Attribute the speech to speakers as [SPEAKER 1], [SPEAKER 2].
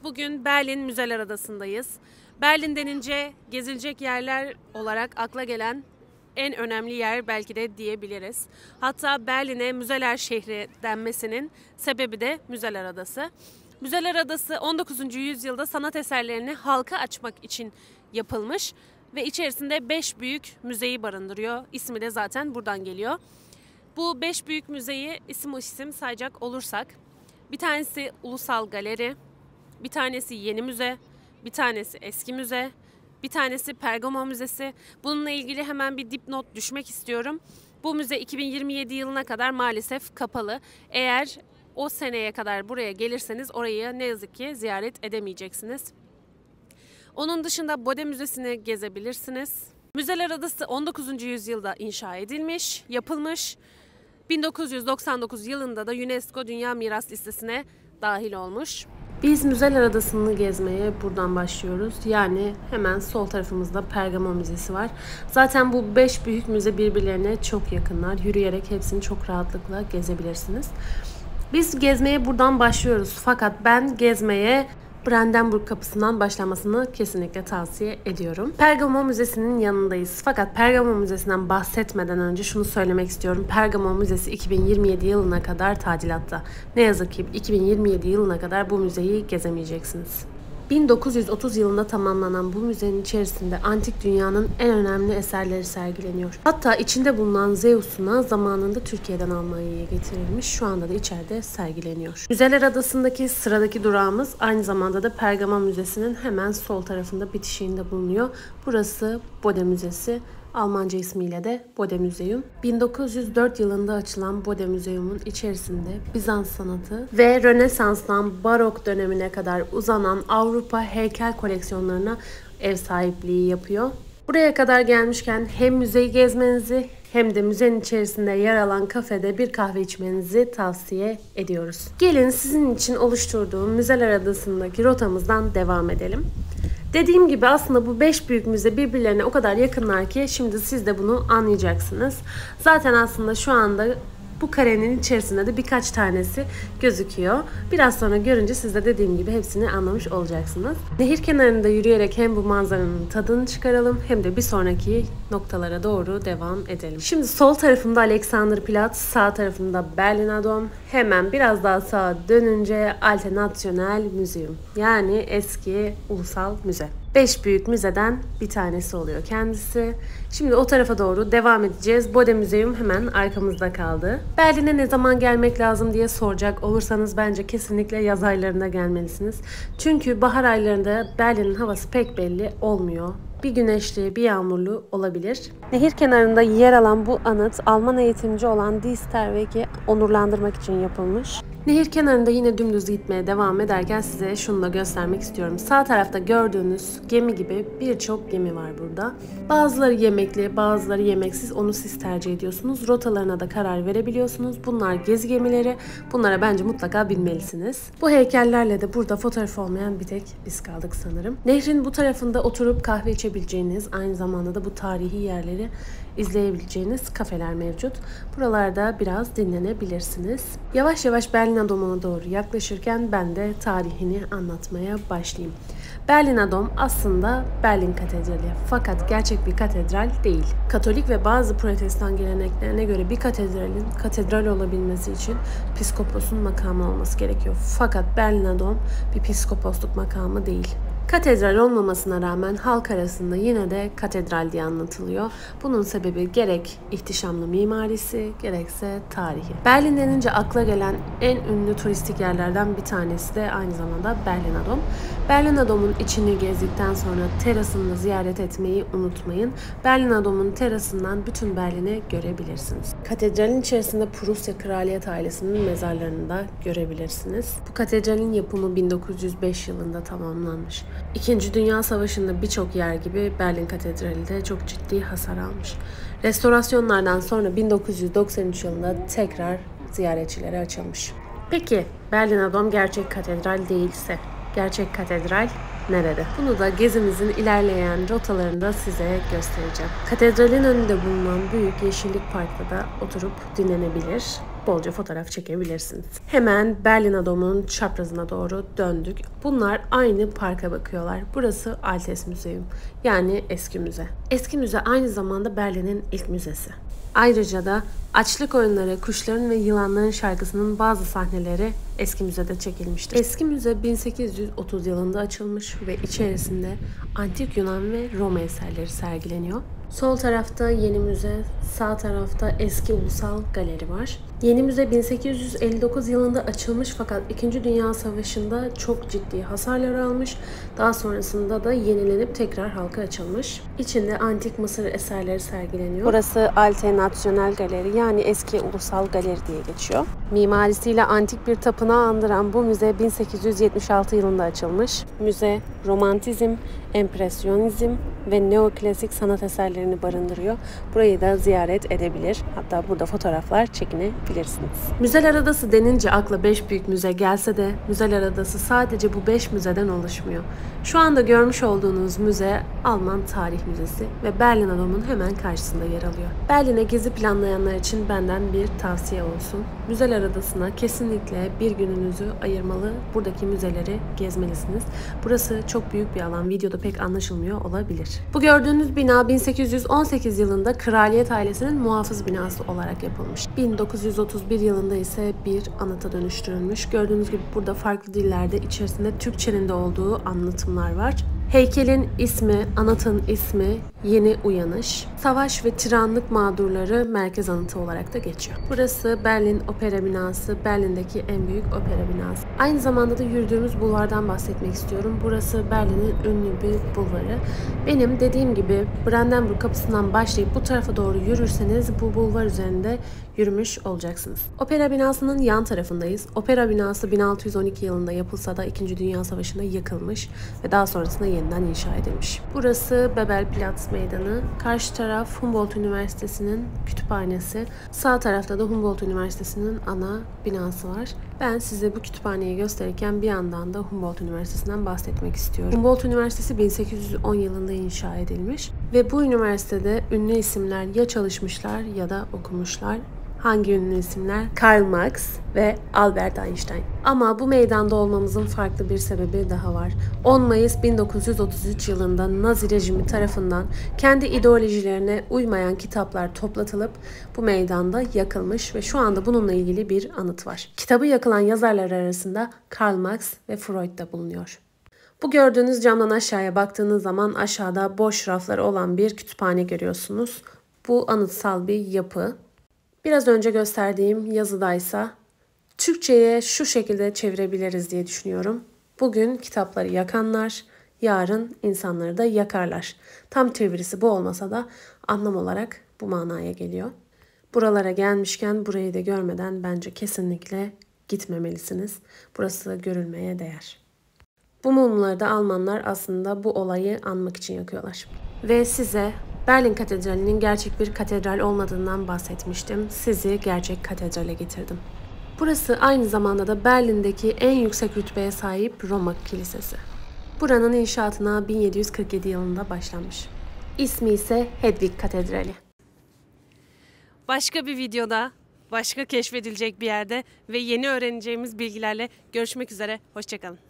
[SPEAKER 1] Bugün Berlin Müzeler Adası'ndayız. Berlin denince gezilecek yerler olarak akla gelen en önemli yer belki de diyebiliriz. Hatta Berlin'e Müzeler Şehri denmesinin sebebi de Müzeler Adası. Müzeler Adası 19. yüzyılda sanat eserlerini halka açmak için yapılmış ve içerisinde 5 büyük müzeyi barındırıyor. İsmi de zaten buradan geliyor. Bu 5 büyük müzeyi isim sayacak olursak, bir tanesi Ulusal Galeri, bir tanesi Yeni Müze, bir tanesi Eski Müze, bir tanesi Pergamon Müzesi. Bununla ilgili hemen bir dipnot düşmek istiyorum. Bu müze 2027 yılına kadar maalesef kapalı. Eğer o seneye kadar buraya gelirseniz orayı ne yazık ki ziyaret edemeyeceksiniz. Onun dışında Bode Müzesi'ni gezebilirsiniz. Müzeler Adası 19. yüzyılda inşa edilmiş, yapılmış. 1999 yılında da UNESCO Dünya Miras Listesi'ne dahil olmuş. Biz Müzeler Adası'nı gezmeye buradan başlıyoruz. Yani hemen sol tarafımızda Pergamon Müzesi var. Zaten bu 5 büyük müze birbirlerine çok yakınlar. Yürüyerek hepsini çok rahatlıkla gezebilirsiniz. Biz gezmeye buradan başlıyoruz. Fakat ben gezmeye Brandenburg Kapısı'ndan başlamasını kesinlikle tavsiye ediyorum. Pergamon Müzesi'nin yanındayız. Fakat Pergamon Müzesi'nden bahsetmeden önce şunu söylemek istiyorum. Pergamon Müzesi 2027 yılına kadar tadilatta. Ne yazık ki 2027 yılına kadar bu müzeyi gezemeyeceksiniz. 1930 yılında tamamlanan bu müzenin içerisinde antik dünyanın en önemli eserleri sergileniyor. Hatta içinde bulunan Zeus'una zamanında Türkiye'den Almanya'ya getirilmiş. Şu anda da içeride sergileniyor. Müzeler Adası'ndaki sıradaki durağımız aynı zamanda da Pergamon Müzesi'nin hemen sol tarafında bitişiğinde bulunuyor. Burası Bode Müzesi. Almanca ismiyle de Bode Museum. 1904 yılında açılan Bode Museum'un içerisinde Bizans sanatı ve Rönesans'tan Barok dönemine kadar uzanan Avrupa heykel koleksiyonlarına ev sahipliği yapıyor. Buraya kadar gelmişken hem müzeyi gezmenizi hem de müzenin içerisinde yer alan kafede bir kahve içmenizi tavsiye ediyoruz. Gelin sizin için oluşturduğum Müzeler Adası'ndaki rotamızdan devam edelim. Dediğim gibi aslında bu 5 büyük müze birbirlerine o kadar yakınlar ki şimdi siz de bunu anlayacaksınız. Zaten aslında şu anda bu karenin içerisinde de birkaç tanesi gözüküyor. Biraz sonra görünce siz de dediğim gibi hepsini anlamış olacaksınız. Nehir kenarında yürüyerek hem bu manzaranın tadını çıkaralım hem de bir sonraki noktalara doğru devam edelim. Şimdi sol tarafımda Alexanderplatz, sağ tarafımda Berliner Dom. Hemen biraz daha sağa dönünce Alte National Museum, yani eski ulusal müze. 5 büyük müzeden bir tanesi oluyor kendisi. Şimdi o tarafa doğru devam edeceğiz. Bode Museum hemen arkamızda kaldı. Berlin'e ne zaman gelmek lazım diye soracak olursanız bence kesinlikle yaz aylarında gelmelisiniz. Çünkü bahar aylarında Berlin'in havası pek belli olmuyor. Bir güneşli, bir yağmurlu olabilir. Nehir kenarında yer alan bu anıt Alman eğitimci olan Die Sterweg'i onurlandırmak için yapılmış. Nehir kenarında yine dümdüz gitmeye devam ederken size şunu da göstermek istiyorum. Sağ tarafta gördüğünüz gemi gibi birçok gemi var burada. Bazıları yemekli, bazıları yemeksiz, onu siz tercih ediyorsunuz. Rotalarına da karar verebiliyorsunuz. Bunlar gezi gemileri. Bunlara bence mutlaka binmelisiniz. Bu heykellerle de burada fotoğraf olmayan bir tek biz kaldık sanırım. Nehrin bu tarafında oturup kahve içebileceğiniz, aynı zamanda da bu tarihi yerleri izleyebileceğiniz kafeler mevcut. Buralarda biraz dinlenebilirsiniz. Yavaş yavaş Berliner Dom'a doğru yaklaşırken ben de tarihini anlatmaya başlayayım. Berliner Dom aslında Berlin Katedrali, fakat gerçek bir katedral değil. Katolik ve bazı protestan geleneklerine göre bir katedralin katedral olabilmesi için piskoposun makamı olması gerekiyor. Fakat Berliner Dom bir piskoposluk makamı değil. Katedral olmamasına rağmen halk arasında yine de katedral diye anlatılıyor. Bunun sebebi gerek ihtişamlı mimarisi, gerekse tarihi. Berlin denince akla gelen en ünlü turistik yerlerden bir tanesi de aynı zamanda Berliner Dom. Berliner Dom'un içini gezdikten sonra terasını ziyaret etmeyi unutmayın. Berliner Dom'un terasından bütün Berlin'i görebilirsiniz. Katedralin içerisinde Prusya Kraliyet ailesinin mezarlarını da görebilirsiniz. Bu katedralin yapımı 1905 yılında tamamlanmış. İkinci Dünya Savaşı'nda birçok yer gibi Berlin Katedrali de çok ciddi hasar almış. Restorasyonlardan sonra 1993 yılında tekrar ziyaretçilere açılmış. Peki Berliner Dom gerçek katedral değilse gerçek katedral nerede? Bunu da gezimizin ilerleyen rotalarında size göstereceğim. Katedralin önünde bulunan büyük yeşillik parkta da oturup dinlenebilir. bolca fotoğraf çekebilirsiniz. Hemen Berliner Dom'un çaprazına doğru döndük. Bunlar aynı parka bakıyorlar. Burası Altes Museum, yani eski müze. Eski müze aynı zamanda Berlin'in ilk müzesi. Ayrıca da Açlık Oyunları, Kuşların ve Yılanların şarkısının bazı sahneleri eski müzede çekilmiştir. Eski müze 1830 yılında açılmış ve içerisinde antik Yunan ve Roma eserleri sergileniyor. Sol tarafta yeni müze, sağ tarafta eski ulusal galeri var. Yeni müze 1859 yılında açılmış fakat 2. Dünya Savaşı'nda çok ciddi hasarlar almış. Daha sonrasında da yenilenip tekrar halka açılmış. İçinde antik Mısır eserleri sergileniyor. Burası Alte National Galeri, yani eski ulusal galeri diye geçiyor. Mimarisiyle antik bir tapınağı andıran bu müze 1876 yılında açılmış. Müze romantizm, empresyonizm ve neoklasik sanat eserlerini barındırıyor. Burayı da ziyaret edebilir. Hatta burada fotoğraflar çekinebilirsiniz. Müzeler Adası denince akla 5 büyük müze gelse de Müzeler Adası sadece bu 5 müzeden oluşmuyor. Şu anda görmüş olduğunuz müze Alman Tarih Müzesi ve Berliner Dom'un hemen karşısında yer alıyor. Berlin'e gezi planlayanlar için benden bir tavsiye olsun. Müzeler Adası'na kesinlikle bir gününüzü ayırmalı, buradaki müzeleri gezmelisiniz. Burası çok büyük bir alan, videoda pek anlaşılmıyor olabilir. Bu gördüğünüz bina 1818 yılında kraliyet ailesinin muhafız binası olarak yapılmış. 1931 yılında ise bir anıta dönüştürülmüş. Gördüğünüz gibi burada farklı dillerde içerisinde Türkçenin de olduğu anlatımlar var. Heykelin ismi, anıtın ismi Yeni Uyanış. Savaş ve tiranlık mağdurları merkez anıtı olarak da geçiyor. Burası Berlin Opera Binası, Berlin'deki en büyük opera binası. Aynı zamanda da yürüdüğümüz bulvardan bahsetmek istiyorum. Burası Berlin'in ünlü bir bulvarı. Benim dediğim gibi Brandenburg kapısından başlayıp bu tarafa doğru yürürseniz bu bulvar üzerinde yürümüş olacaksınız. Opera binasının yan tarafındayız. Opera binası 1612 yılında yapılsa da 2. Dünya Savaşı'nda yıkılmış ve daha sonrasında yeniden inşa edilmiş. Burası Bebelplatz Meydanı. Karşı taraf Humboldt Üniversitesi'nin kütüphanesi. Sağ tarafta da Humboldt Üniversitesi'nin ana binası var. Ben size bu kütüphaneyi gösterirken bir yandan da Humboldt Üniversitesi'nden bahsetmek istiyorum. Humboldt Üniversitesi 1810 yılında inşa edilmiş ve bu üniversitede ünlü isimler ya çalışmışlar ya da okumuşlar. Hangi ünlü isimler? Karl Marx ve Albert Einstein. Ama bu meydanda olmamızın farklı bir sebebi daha var. 10 Mayıs 1933 yılında Nazi rejimi tarafından kendi ideolojilerine uymayan kitaplar toplatılıp bu meydanda yakılmış ve şu anda bununla ilgili bir anıt var. Kitabı yakılan yazarlar arasında Karl Marx ve Freud da bulunuyor. Bu gördüğünüz camdan aşağıya baktığınız zaman aşağıda boş rafları olan bir kütüphane görüyorsunuz. Bu anıtsal bir yapı. Biraz önce gösterdiğim yazıdaysa Türkçe'ye şu şekilde çevirebiliriz diye düşünüyorum. Bugün kitapları yakanlar, yarın insanları da yakarlar. Tam çevirisi bu olmasa da anlam olarak bu manaya geliyor. Buralara gelmişken burayı da görmeden bence kesinlikle gitmemelisiniz. Burası görülmeye değer. Bu mumları da Almanlar aslında bu olayı anmak için yakıyorlar. Ve size Berlin Katedrali'nin gerçek bir katedral olmadığından bahsetmiştim. Sizi gerçek katedrale getirdim. Burası aynı zamanda da Berlin'deki en yüksek rütbeye sahip Roma Kilisesi. Buranın inşaatına 1747 yılında başlanmış. İsmi ise Hedwig Katedrali. Başka bir videoda, başka keşfedilecek bir yerde ve yeni öğreneceğimiz bilgilerle görüşmek üzere. Hoşça kalın.